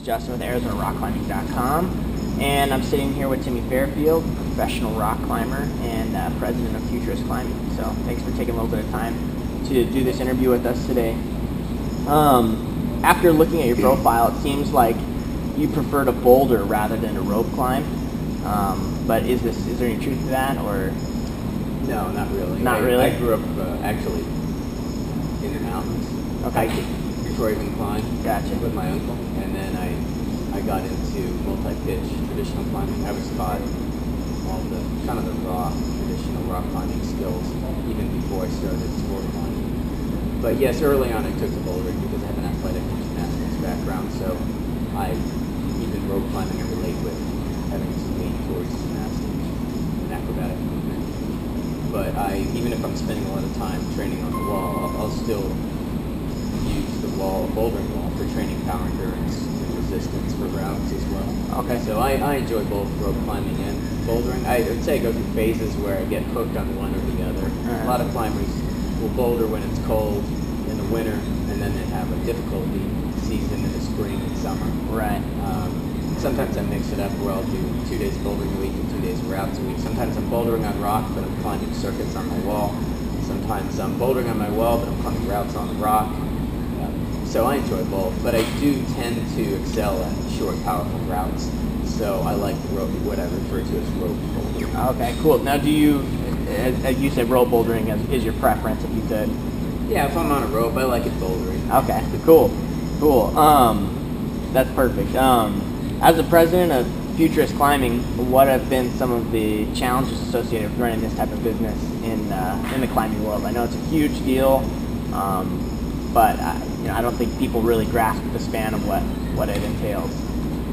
is Justin with ArizonaRockClimbing.com, and I'm sitting here with Timy Fairfield, professional rock climber and president of Futurist Climbing. So thanks for taking a little bit of time to do this interview with us today. After looking at your profile, it seems like you prefer to boulder rather than to rope climb. But is there any truth to that, or? No, not really. Not really? I grew up actually in the mountains, hiking before I even climbed. Gotcha. With my uncle, and then I got into multi-pitch traditional climbing. I was taught all the kind of the raw traditional rock climbing skills even before I started sport climbing. But yes, early on I took to bouldering because I have an athletic and gymnastics background, so even rope climbing I relate with having some lean towards gymnastics and acrobatic movement. But even if I'm spending a lot of time training on the wall, I'll still use the bouldering wall for training power endurance and resistance for routes as well. Okay. So I enjoy both rope climbing and bouldering. I would say I go through phases where I get hooked on one or the other. Right. A lot of climbers will boulder when it's cold in the winter, and then they have a difficulty season in the spring and summer. Right. Sometimes I mix it up where I'll do 2 days bouldering a week and 2 days routes a week. Sometimes I'm bouldering on rock, but I'm climbing circuits on my wall. Sometimes I'm bouldering on my wall, but I'm climbing routes on the rock. So I enjoy both, but I do tend to excel at short, powerful routes. So I like the rope, what I refer to as rope bouldering. Okay, cool. Now, do you, as you said, rope bouldering is your preference, if you could? Yeah, if I'm on a rope, I like it bouldering. Okay, cool. That's perfect. As the president of Futurist Climbing, what have been some of the challenges associated with running this type of business in the climbing world? I know it's a huge deal, but I don't think people really grasp the span of what it entails.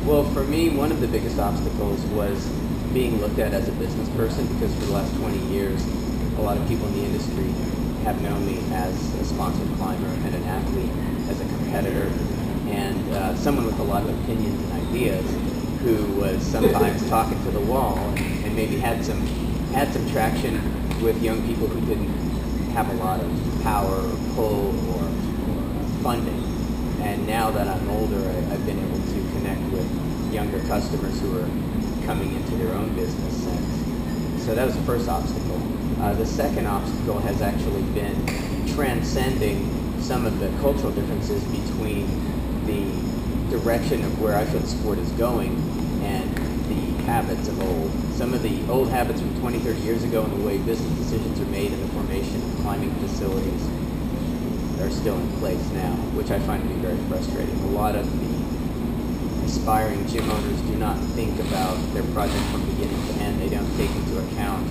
Well, for me, one of the biggest obstacles was being looked at as a business person, because for the last 20 years, a lot of people in the industry have known me as a sponsored climber and an athlete, as a competitor, and someone with a lot of opinions and ideas who was sometimes talking to the wall and maybe had some traction with young people who didn't have a lot of power or pull or funding. And now that I'm older, I've been able to connect with younger customers who are coming into their own business. And so that was the first obstacle. The second obstacle has actually been transcending some of the cultural differences between the direction of where I feel the sport is going and the habits of old. Some of the old habits from 20, 30 years ago and the way business decisions are made in the formation of climbing facilities are still in place now, which I find to be very frustrating. A lot of the aspiring gym owners do not think about their project from beginning to end. They don't take into account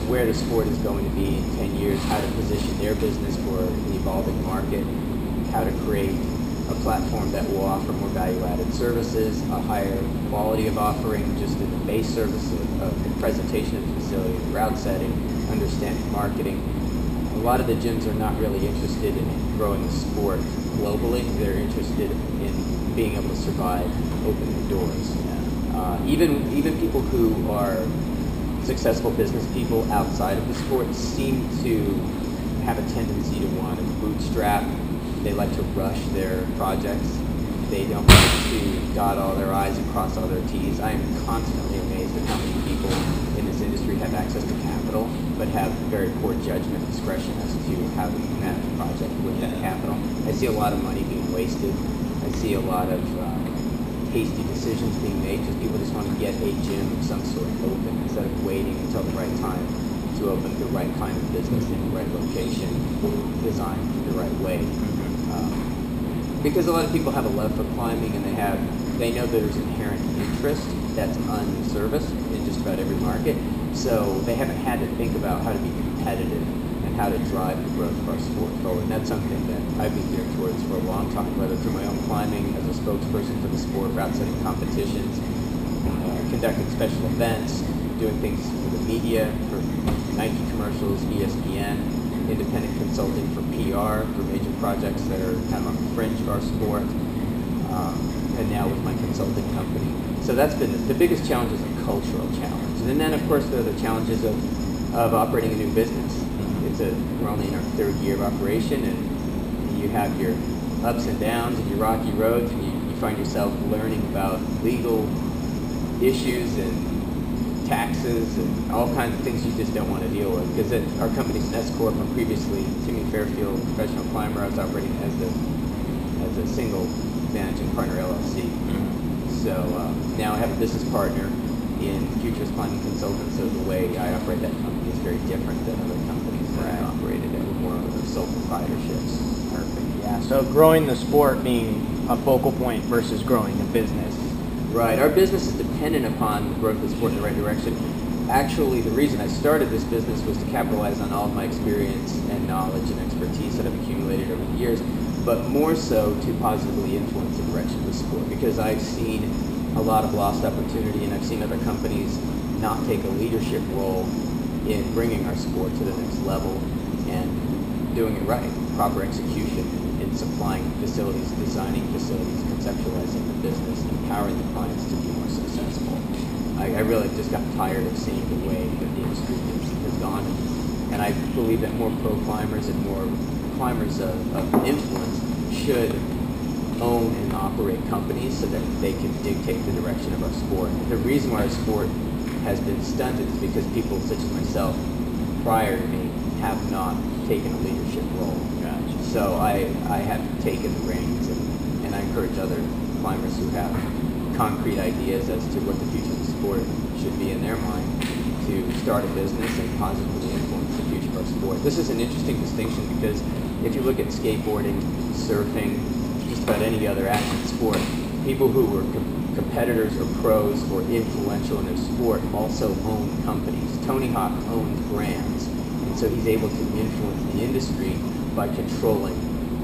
where the sport is going to be in 10 years, how to position their business for an evolving market, how to create a platform that will offer more value-added services, a higher quality of offering just in the base service of the presentation of the facility, route setting, understanding marketing. A lot of the gyms are not really interested in growing the sport globally. They're interested in being able to survive, open the doors. Even people who are successful business people outside of the sport seem to have a tendency to want to bootstrap. They like to rush their projects. They don't like to dot all their I's and cross all their T's. I am constantly amazed at how many people in this industry have access to capital, but have very poor judgment and discretion as to how to manage a project with that capital. I see a lot of money being wasted. I see a lot of hasty decisions being made because people just want to get a gym of some sort open instead of waiting until the right time to open the right kind of business in the right location, designed the right way. Because a lot of people have a love for climbing, and they know there's inherent interest that's unserviced in just about every market. So they haven't had to think about how to be competitive and how to drive the growth of our sport forward. And that's something that I've been geared towards for a long time, whether through my own climbing as a spokesperson for the sport, route setting competitions, conducting special events, doing things for the media, for Nike commercials, ESPN, independent consulting for PR, for major projects that are kind of on the fringe of our sport, and now with my consulting company. So that's been the biggest challenge is a cultural challenge. And then, of course, there are the challenges of operating a new business. We're only in our third year of operation, and you have your ups and downs and your rocky roads, and you find yourself learning about legal issues and taxes and all kinds of things you just don't want to deal with. Because at our company's S Corp, and previously Timy Fairfield professional climber, I was operating as a single managing partner LLC. So now I have a business partner in Futurist Climbing Consultants. So the way I operate that company is very different than other companies that I've operated at, more of their sole proprietorships. Perfect. Yeah. So growing the sport being a focal point versus growing the business. Right. Our business is dependent upon the growth of the sport in the right direction. Actually, the reason I started this business was to capitalize on all of my experience and knowledge and expertise that I've accumulated over the years, but more so to positively influence the direction of the sport, because I've seen a lot of lost opportunity, and I've seen other companies not take a leadership role in bringing our sport to the next level and doing it right, proper execution in supplying facilities, designing facilities, conceptualizing the business, empowering the clients to be more successful. I really just got tired of seeing the way that the industry has gone, and I believe that more pro climbers and more climbers of influence should own and operate companies so that they can dictate the direction of our sport. The reason why our sport has been stunted is because people such as myself prior to me have not taken a leadership role. Gotcha. So I have taken the reins, and I encourage other climbers who have concrete ideas as to what the future of the sport should be in their mind to start a business and positively influence the future of our sport. This is an interesting distinction because if you look at skateboarding, surfing, just about any other action sport, people who were competitors or pros or influential in their sport also own companies. Tony Hawk owns brands, and so he's able to influence the industry by controlling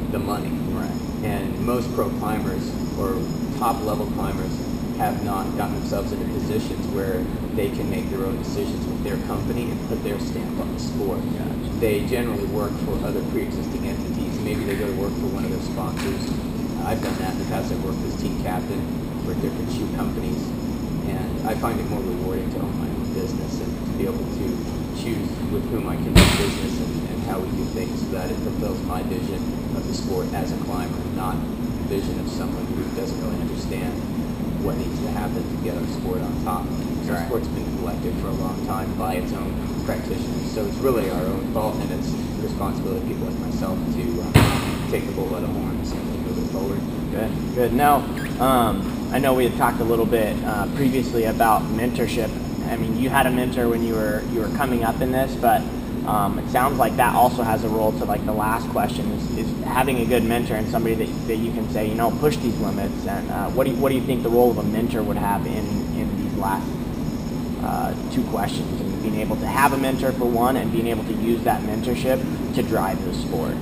the money. Right. And most pro climbers or top level climbers have not gotten themselves into positions where they can make their own decisions with their company and put their stamp on the sport. Gotcha. They generally work for other pre-existing entities. Maybe they go to work for one of their sponsors. I've done that in the past. I've worked as team captain for different shoe companies, and I find it more rewarding to own my own business and to be able to choose with whom I can do business and how we do things so that it fulfills my vision of the sport as a climber, not the vision of someone who doesn't really understand what needs to happen to get our sport on top. So Right. the sport's been neglected for a long time by its own practitioners, so it's really our own fault, and it's the responsibility of people like myself to take the bull by the horns and move it forward. Good. Good. Now, I know we had talked a little bit previously about mentorship. I mean, you had a mentor when you were coming up in this, but it sounds like that also has a role to like the last question is having a good mentor and somebody that you can say, push these limits. And what do you think the role of a mentor would have in these last two questions, and being able to have a mentor for one, and being able to use that mentorship to drive the sport?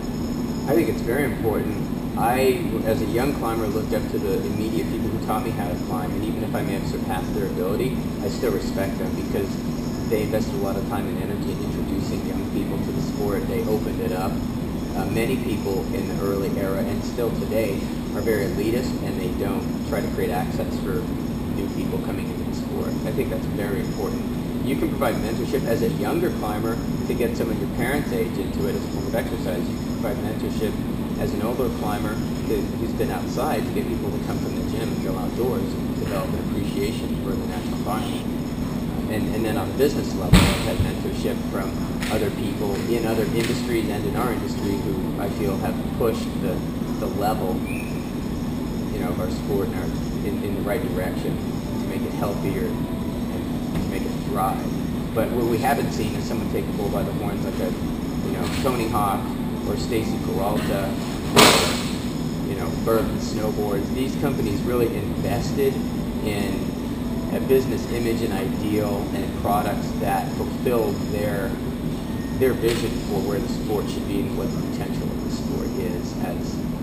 I think it's very important. I, as a young climber, looked up to the immediate people who taught me how to climb, and even if I may have surpassed their ability, I still respect them because they invested a lot of time and energy in introducing young people to the sport. They opened it up. Many people in the early era, and still today, are very elitist, and they don't try to create access for new people coming into the sport. I think that's very important. You can provide mentorship as a younger climber to get some of your parents' age into it as a form of exercise. You can provide mentorship as an older climber who's been outside to get people to come from the gym and go outdoors and develop an appreciation for the natural environment. And then on a business level, I've had mentorship from other people in other industries and in our industry who I feel have pushed the level, of our sport in the right direction to make it healthier and to make it thrive. But what we haven't seen is someone take the bull by the horns like Tony Hawk or Stacy Peralta or Burton Snowboards. These companies really invested in a business image and ideal and products that fulfilled their vision for where the sport should be and what the potential of the sport is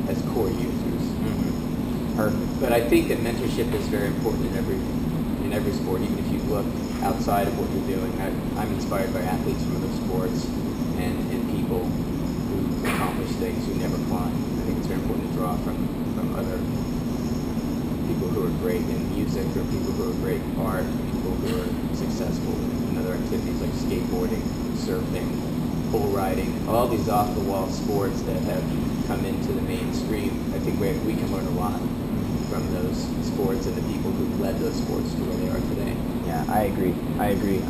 as core users. Mm-hmm. Perfect. But I think that mentorship is very important in every sport. Even if you look outside of what you're doing, I'm inspired by athletes from other sports and people who accomplish things who never climb. I think it's very important to draw from other people who are great in music, or people who are great in art, people who are successful in other activities like skateboarding, surfing, bull riding, all these off-the-wall sports that have come into the mainstream. I think we can learn a lot from those sports and the people who led those sports to where they are today. Yeah, I agree.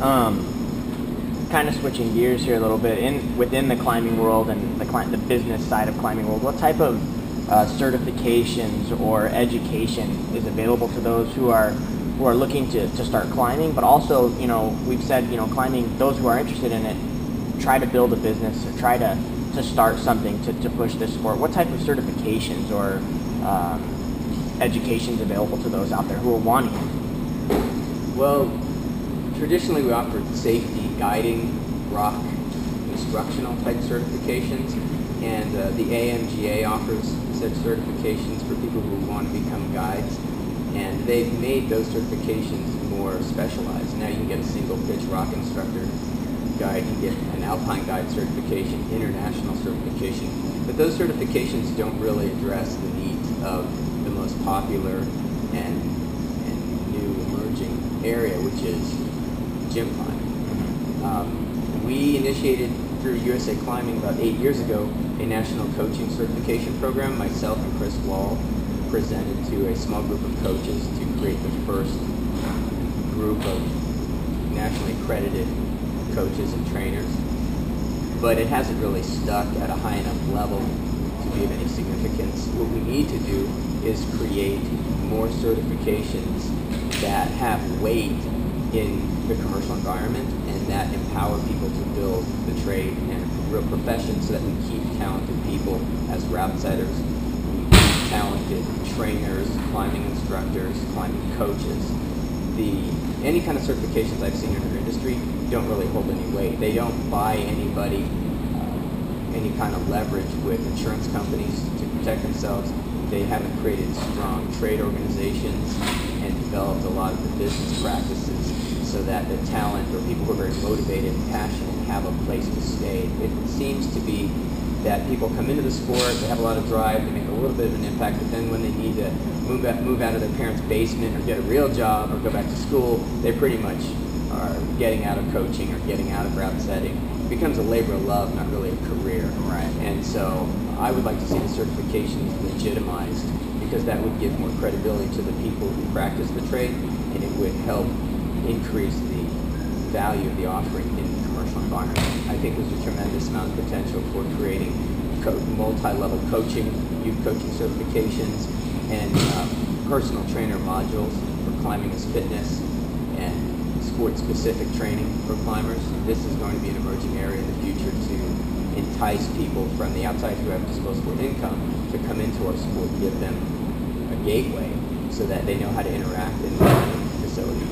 Kind of switching gears here a little bit, within the climbing world and the business side of climbing world, what type of certifications or education is available to those who are looking to start climbing, but also, we've said, climbing, those who are interested in it, try to build a business or try to start something to push this sport. What type of certifications or education is available to those out there who are wanting it? Well, traditionally we offered safety, guiding, rock, instructional type certifications, and the AMGA offers such certifications for people who want to become guides, and they've made those certifications more specialized. Now you can get a single pitch rock instructor guide, you can get an alpine guide certification, international certification, but those certifications don't really address the needs of the most popular and new emerging area, which is gym climbing. We initiated through USA Climbing about 8 years ago a national coaching certification program. Myself and Chris Wall presented to a small group of coaches to create the first group of nationally accredited coaches and trainers, but it hasn't really stuck at a high enough level to be of any significance. What we need to do is create more certifications that have weight in the commercial environment and that empower people to build the trade and real profession, so that we keep talented people as route setters, we keep talented trainers, climbing instructors, climbing coaches. Any kind of certifications I've seen in our industry don't really hold any weight. They don't buy anybody any kind of leverage with insurance companies to protect themselves. They haven't created strong trade organizations and developed a lot of the business practices so that the talent or people who are very motivated and passionate have a place to stay. It seems to be that people come into the sport, they have a lot of drive, they make a little bit of an impact, but then when they need to move out of their parents' basement or get a real job or go back to school, they pretty much are getting out of coaching or getting out of route setting. It becomes a labor of love, not really a career. Right. And so I would like to see the certifications legitimized, because that would give more credibility to the people who practice the trade, and it would help increase the value of the offering in the commercial environment. I think there's a tremendous amount of potential for creating multi-level coaching, youth coaching certifications, and personal trainer modules for climbing as fitness and sport-specific training for climbers. This is going to be an emerging area in the future to entice people from the outside who have disposable income to come into our sport, give them a gateway so that they know how to interact in the facility,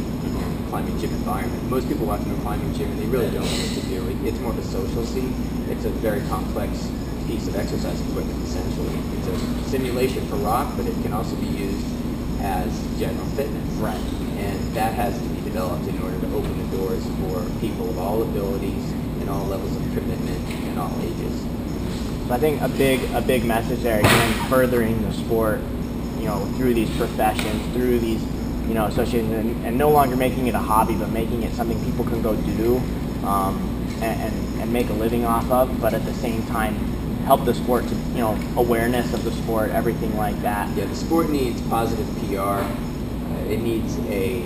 climbing gym environment. Most people walk into a climbing gym and they really don't know what to do. It's more of a social scene. It's a very complex piece of exercise equipment, essentially. It's a simulation for rock, but it can also be used as general fitness. Right. And that has to be developed in order to open the doors for people of all abilities and all levels of commitment and all ages. So I think a big message there, again, furthering the sport, through these professions, through these, associations, and no longer making it a hobby, but making it something people can go do and make a living off of, but at the same time help the sport to, awareness of the sport, everything like that. Yeah, the sport needs positive PR. It needs a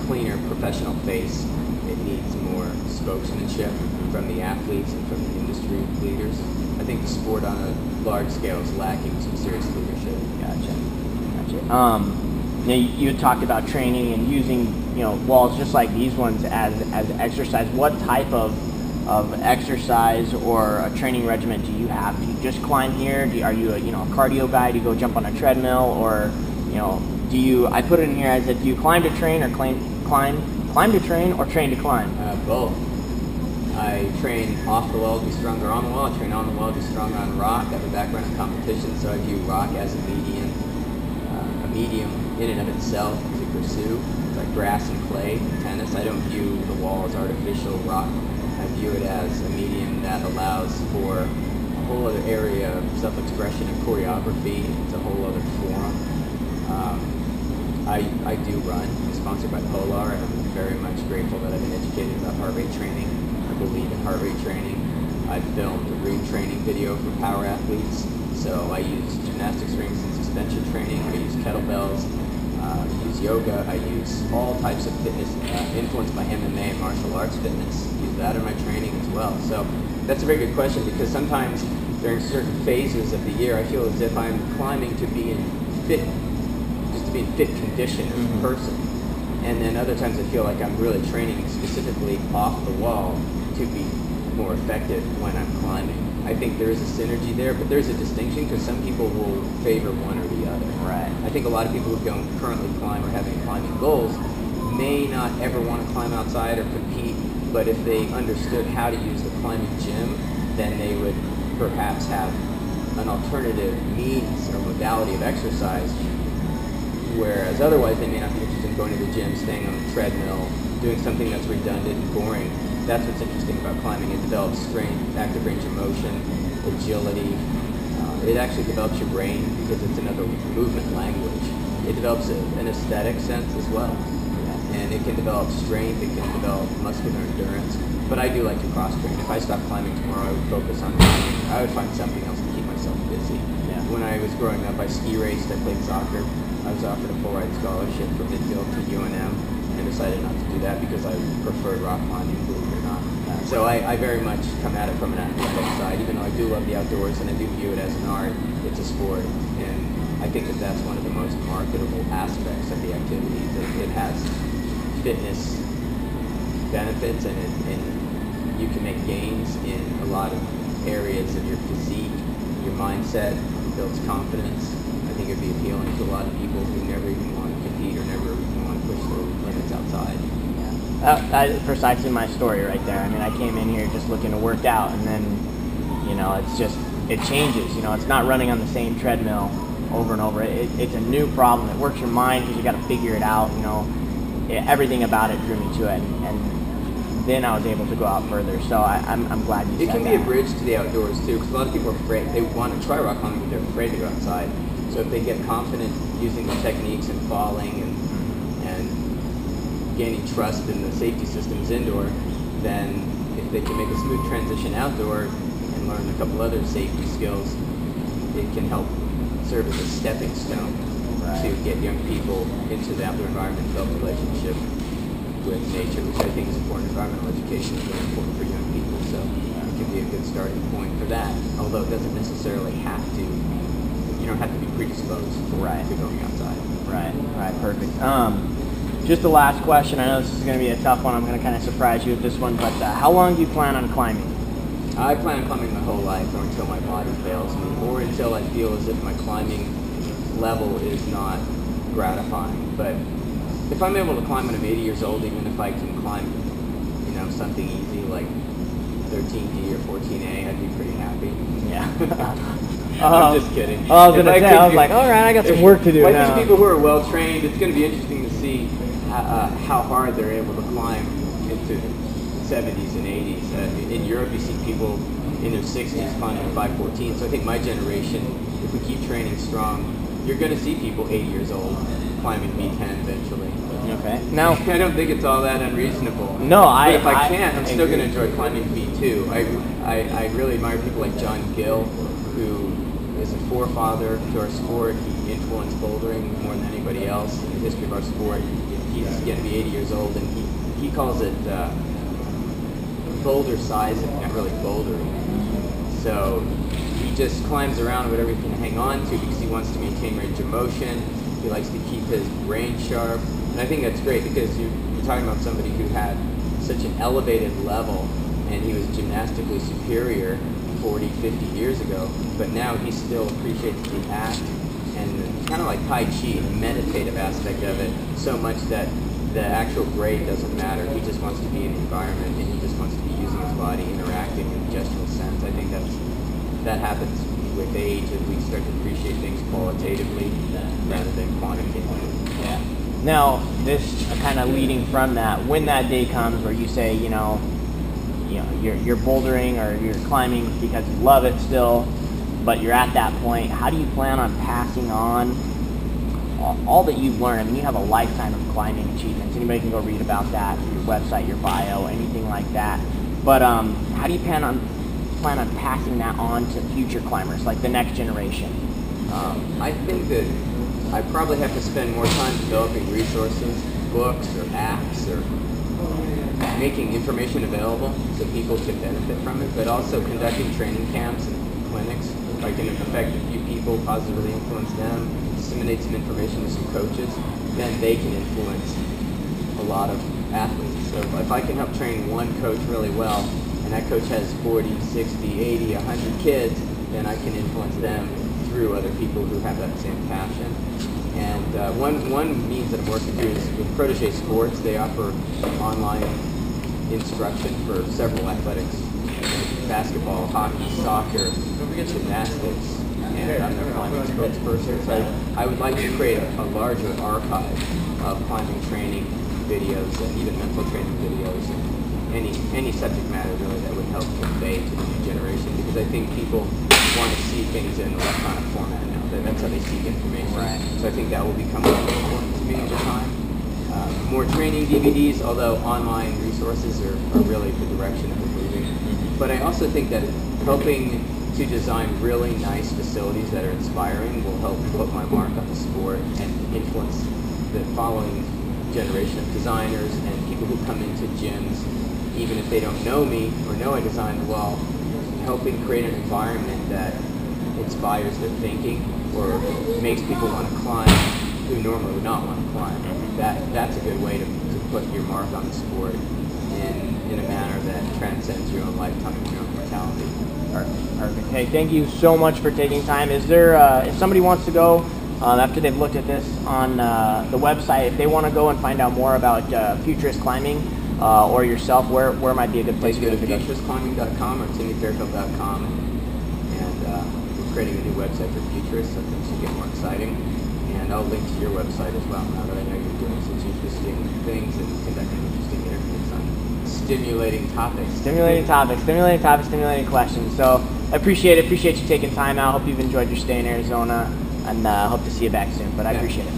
cleaner professional face. It needs more spokesmanship from the athletes and from the industry leaders. I think the sport on a large scale is lacking some serious leadership. Gotcha. You had talked about training and using, walls just like these ones as exercise. What type of exercise or a training regimen do you have? Do you just climb here? Are you a cardio guy? Do you go jump on a treadmill, or do you? I put it in here. I said, do you climb to train or climb to train, or train to climb? Both. I train off the wall to be stronger on the wall. I train on the wall to be stronger on rock. I have a background in competition, so I view rock as a medium in and of itself to pursue. It's like grass and clay in tennis. I don't view the wall as artificial rock. I view it as a medium that allows for a whole other area of self-expression and choreography. It's a whole other forum. I do run. I'm sponsored by Polar, and I'm very much grateful that I've been educated about heart rate training. I believe in heart rate training. I've filmed a ring training video for power athletes. So I use gymnastics rings and suspension training. I use kettlebells use yoga. I use all types of fitness influenced by MMA and martial arts fitness. Use that in my training as well. So that's a very good question, because sometimes during certain phases of the year, I feel as if I'm climbing to be in fit condition as a person. And then other times I feel like I'm really training specifically off the wall to be more effective when I'm climbing. I think there is a synergy there, but there's a distinction, because some people will favor one or the other. Right. I think a lot of people who don't currently climb or having climbing goals may not ever want to climb outside or compete, but if they understood how to use the climbing gym, then they would perhaps have an alternative means or modality of exercise, whereas otherwise they may not be interested in going to the gym, staying on the treadmill, doing something that's redundant and boring. That's what's interesting about climbing. It develops strength, active range of motion, agility. It actually develops your brain, because it's another movement language. It develops an aesthetic sense as well. And it can develop strength, it can develop muscular endurance. But I do like to cross-train. If I stopped climbing tomorrow, I would focus on running. I would find something else to keep myself busy. Yeah. When I was growing up, I ski raced, I played soccer. I was offered a full-ride scholarship for midfield to UNM, and decided not to do that because I preferred rock climbing, believe it or not. So I very much come at it from an athletic side. Even though I do love the outdoors and I do view it as an art, it's a sport. And I think that that's one of the most marketable aspects of the activity. It has fitness benefits, and you can make gains in a lot of areas of your physique, your mindset. It builds confidence. I think it'd be appealing to a lot of people who never even want to compete or never even want to push the limits outside. That's precisely my story right there. I mean, I came in here just looking to work out, and then, it changes. It's not running on the same treadmill over and over. It's a new problem. It works your mind, because you got to figure it out. Everything about it drew me to it, and then I was able to go out further. So I'm glad you said that. It can be a bridge to the outdoors too, because a lot of people are afraid. They want to try rock climbing, but they're afraid to go outside. So if they get confident using the techniques and falling and gaining trust in the safety systems indoor, then if they can make a smooth transition outdoor and learn a couple other safety skills, it can help serve as a stepping stone to get young people into the outdoor environment, develop a relationship with nature, which I think is important. Environmental education is really important for young people, so it can be a good starting point for that, although it doesn't necessarily have to. You don't have to be predisposed to going outside. Right, perfect. Just the last question. I know this is going to be a tough one. I'm going to kind of surprise you with this one, but how long do you plan on climbing? I plan on climbing my whole life, or until my body fails me, or until I feel as if my climbing level is not gratifying. But if I'm able to climb when I'm 80 years old, even if I can climb, something easy like 13D or 14A, I'd be pretty happy. Yeah. I'm just kidding. I was like, all right, I got some work to do now. I think people who are well trained, it's going to be interesting to see how hard they're able to climb into the 70s and 80s. In Europe, you see people in their 60s climbing 514. So I think my generation, if we keep training strong, you're going to see people 80 years old climbing B10 eventually. Okay. Now, I don't think it's all that unreasonable. No, but if I can't, I'm still going to enjoy climbing B2. I really admire people like John Gill, who is a forefather to our sport. He influenced bouldering more than anybody else in the history of our sport. He's going to be 80 years old, and he calls it boulder sizing, not really bouldering. So he just climbs around whatever he can hang on to, because he wants to maintain range of motion. He likes to keep his brain sharp. And I think that's great, because you're talking about somebody who had such an elevated level, and he was gymnastically superior 40, 50 years ago, but now he still appreciates the act and kind of like Tai Chi, the meditative aspect of it, so much that the actual grade doesn't matter. He just wants to be in the environment, and he just wants to be using his body, interacting in a gestural sense. I think that happens with age, as we start to appreciate things qualitatively rather than quantitatively. Yeah. Now, this kind of leading from that, when that day comes where you say, you're bouldering or you're climbing because you love it still, but you're at that point, how do you plan on passing on all that you've learned? I mean, you have a lifetime of climbing achievements. Anybody can go read about that, your website, your bio, anything like that. But how do you plan on passing that on to future climbers, like the next generation? I think that I probably have to spend more time developing resources, books or apps, or making information available so people can benefit from it, but also conducting training camps and clinics. If I can affect a few people, positively influence them, disseminate some information to some coaches, then they can influence a lot of athletes. So if I can help train one coach really well, and that coach has 40, 60, 80, 100 kids, then I can influence them through other people who have that same passion. And one means that I'm working through is with Protege Sports. They offer online instruction for several athletics: basketball, hockey, soccer, gymnastics, and I'm their climbing spokesperson. So I would like to create a larger archive of climbing training videos and even mental training videos and any subject matter really that would help convey to the new generation, because I think people want to see things in electronic format now. That's how they seek information. Right. So I think that will become more important to me over time. More training DVDs, although online resources are really the direction that we're moving. But I also think that helping to design really nice facilities that are inspiring will help put my mark on the sport and influence the following generation of designers and people who come into gyms, even if they don't know me or know I designed well, helping create an environment that inspires their thinking or makes people want to climb who normally would not want to climb. That's a good way to put your mark on the sport in a manner that transcends your own lifetime and your own mortality. Perfect. Hey, thank you so much for taking time. Is there, if somebody wants to go, after they've looked at this on the website, if they want to go and find out more about Futurist Climbing or yourself, where might be a good place to go to visit? futuristclimbing.com or TimmyFairfield.com, and we're creating a new website for Futurists, so things should get more exciting. And I'll link to your website as well, now that I know you're doing such interesting things and conducting interesting interviews on stimulating topics. Stimulating questions. So I appreciate you taking time out. Hope you've enjoyed your stay in Arizona, and hope to see you back soon. But I appreciate it.